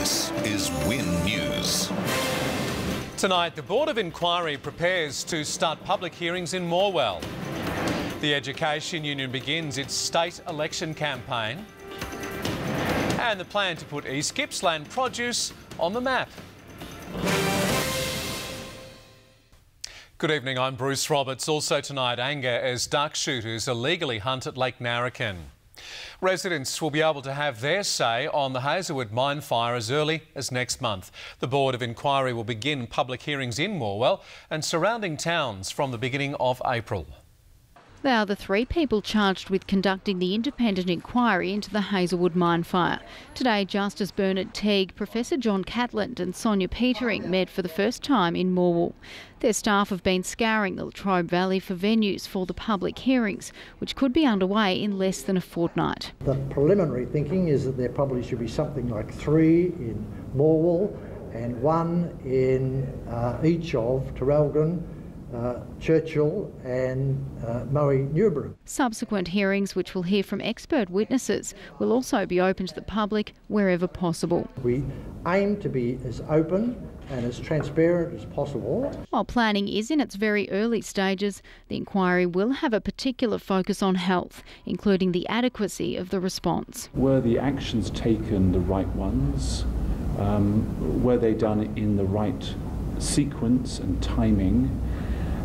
This is Win News. Tonight, the Board of Inquiry prepares to start public hearings in Morwell. The Education Union begins its state election campaign. And the plan to put East Gippsland produce on the map. Good evening, I'm Bruce Roberts. Also tonight, anger as duck shooters illegally hunt at Lake Narracin. Residents will be able to have their say on the Hazelwood mine fire as early as next month. The Board of Inquiry will begin public hearings in Morwell and surrounding towns from the beginning of April. They are the three people charged with conducting the independent inquiry into the Hazelwood mine fire. Today, Justice Bernard Teague, Professor John Catland and Sonia Petering met for the first time in Morwell. Their staff have been scouring the Latrobe Valley for venues for the public hearings, which could be underway in less than a fortnight. The preliminary thinking is that there probably should be something like 3 in Morwell and 1 in each of Traralgon, Churchill and Newborough. Subsequent hearings, which will hear from expert witnesses, will also be open to the public wherever possible. We aim to be as open and as transparent as possible. While planning is in its very early stages, the inquiry will have a particular focus on health, including the adequacy of the response. Were the actions taken the right ones? Were they done in the right sequence and timing?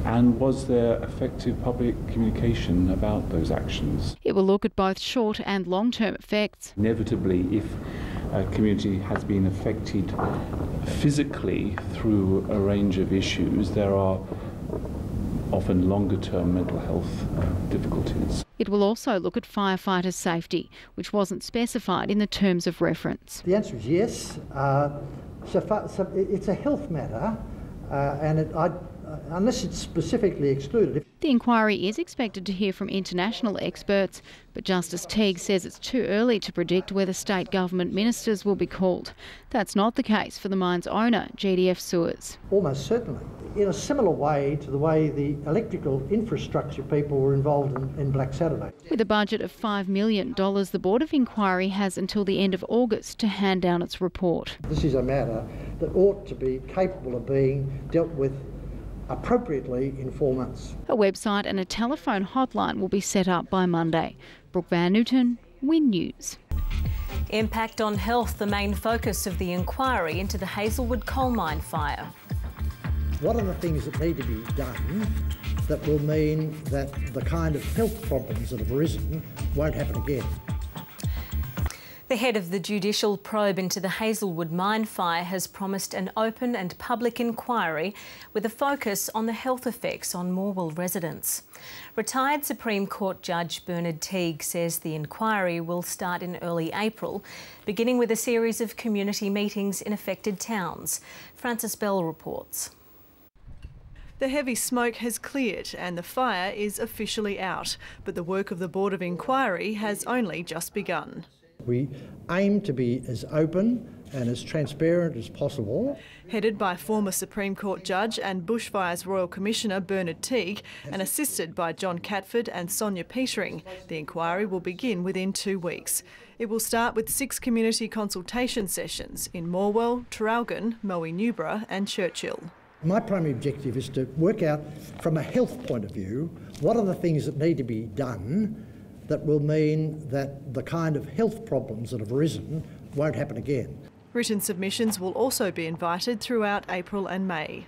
And was there effective public communication about those actions? It will look at both short and long-term effects. Inevitably, if a community has been affected physically through a range of issues, there are often longer-term mental health difficulties. It will also look at firefighter safety, which wasn't specified in the terms of reference. The answer is yes. It's a health matter, and unless it's specifically excluded. The inquiry is expected to hear from international experts, but Justice Teague says it's too early to predict whether state government ministers will be called. That's not the case for the mine's owner, GDF Sewers. Almost certainly. In a similar way to the way the electrical infrastructure people were involved in Black Saturday. With a budget of $5 million, the Board of Inquiry has until the end of August to hand down its report. This is a matter that ought to be capable of being dealt with appropriately in 4 months. A website and a telephone hotline will be set up by Monday. Brooke Van Newton, Win News. Impact on health, the main focus of the inquiry into the Hazelwood coal mine fire. What are the things that need to be done that will mean that the kind of health problems that have arisen won't happen again? The head of the judicial probe into the Hazelwood mine fire has promised an open and public inquiry with a focus on the health effects on Morwell residents. Retired Supreme Court Judge Bernard Teague says the inquiry will start in early April, beginning with a series of community meetings in affected towns. Frances Bell reports. The heavy smoke has cleared and the fire is officially out, but the work of the Board of Inquiry has only just begun. We aim to be as open and as transparent as possible. Headed by former Supreme Court Judge and Bushfires Royal Commissioner Bernard Teague and assisted by John Catford and Sonia Petering, the inquiry will begin within 2 weeks. It will start with 6 community consultation sessions in Morwell, Traralgon, Newborough and Churchill. My primary objective is to work out from a health point of view what are the things that need to be done that will mean that the kind of health problems that have arisen won't happen again. Written submissions will also be invited throughout April and May.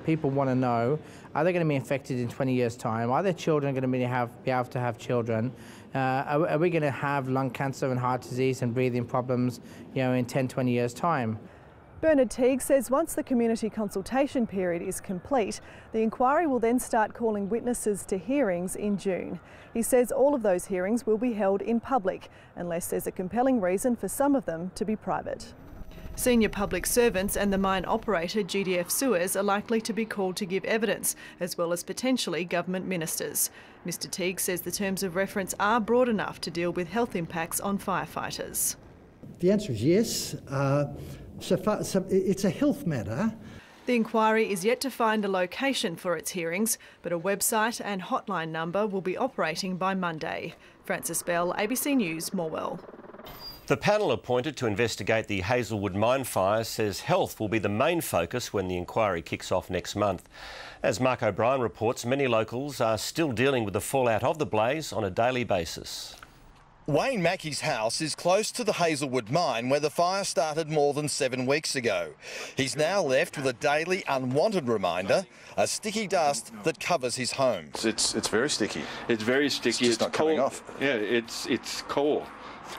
People want to know, are they going to be infected in 20 years' time? Are their children going to be able to have children? Are we going to have lung cancer and heart disease and breathing problems, in 10, 20 years' time? Bernard Teague says once the community consultation period is complete, the inquiry will then start calling witnesses to hearings in June. He says all of those hearings will be held in public, unless there's a compelling reason for some of them to be private. Senior public servants and the mine operator GDF Sewers are likely to be called to give evidence, as well as potentially government ministers. Mr Teague says the terms of reference are broad enough to deal with health impacts on firefighters. The answer is yes. It's a health matter. The inquiry is yet to find a location for its hearings, but a website and hotline number will be operating by Monday. Frances Bell, ABC News, Morwell. The panel appointed to investigate the Hazelwood mine fire says health will be the main focus when the inquiry kicks off next month. As Mark O'Brien reports, many locals are still dealing with the fallout of the blaze on a daily basis. Wayne Mackey's house is close to the Hazelwood mine where the fire started more than 7 weeks ago. He's now left with a daily unwanted reminder, a sticky dust that covers his home. It's very sticky. It's very sticky. It's not coming off. Yeah, it's coal.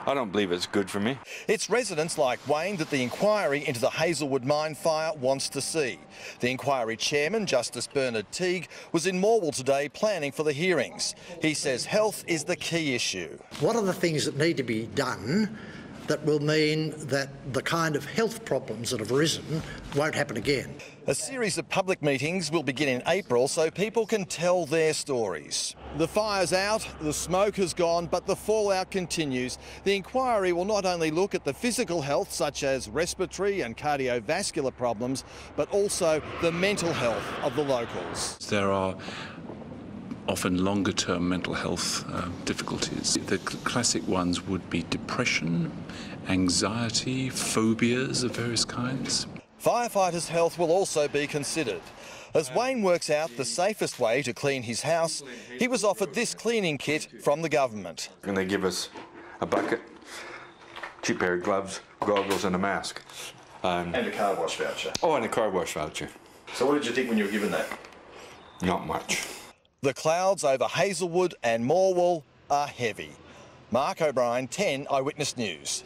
I don't believe it's good for me. It's residents like Wayne that the inquiry into the Hazelwood mine fire wants to see. The inquiry chairman, Justice Teague, was in Morwell today planning for the hearings. He says health is the key issue. What are the things that need to be done that will mean that the kind of health problems that have arisen won't happen again? A series of public meetings will begin in April so people can tell their stories. The fire's out, the smoke has gone, but the fallout continues. The inquiry will not only look at the physical health, such as respiratory and cardiovascular problems, but also the mental health of the locals. There are often longer-term mental health difficulties. The classic ones would be depression, anxiety, phobias of various kinds. Firefighters' health will also be considered. As Wayne works out the safest way to clean his house, he was offered this cleaning kit from the government. And they give us a bucket, cheap pair of gloves, goggles and a mask. And a car wash voucher. Oh, and a car wash voucher. So what did you think when you were given that? Not much. The clouds over Hazelwood and Morwell are heavy. Mark O'Brien, 10 Eyewitness News.